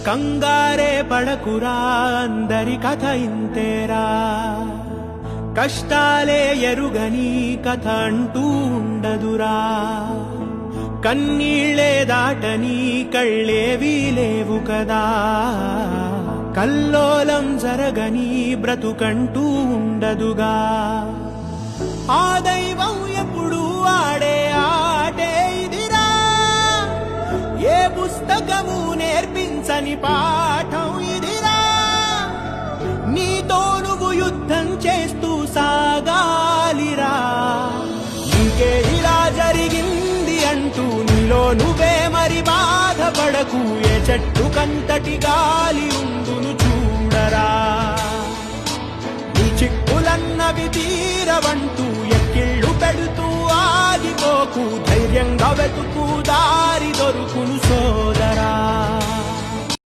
కంగారే పడకురా అందరి కథ ఇంతేరా, కష్టాలే ఎరుగని కథ అంటూ ఉండదురా, కన్నీళ్ళే దాటని కళ్ళేవీ లేవు కదా, కల్లోలం జరగని బ్రతుకంటూ ఉండదుగా. ఆ దైవం ఎప్పుడు ఆడే ఆటే ఇదిరా, ఏ పుస్తకము నేర్పించని పాఠం ఇదిరా, నీతో నువ్వు యుద్ధం చేస్తూ సాగాలిరా. ఇంకే ఇలా జరిగింది అంటూ నీలో నువ్వే మరి బాధపడకు, ఏ చెట్టు కంతటి గాలి ఉండును చూడరా, నీ చిక్కులన్నవి తీరవంటూ ఎక్కిళ్ళు పెడుతూ ఆగిపోకు, ధైర్యంగా వెతుకు దారి దొరుకును సోదరా.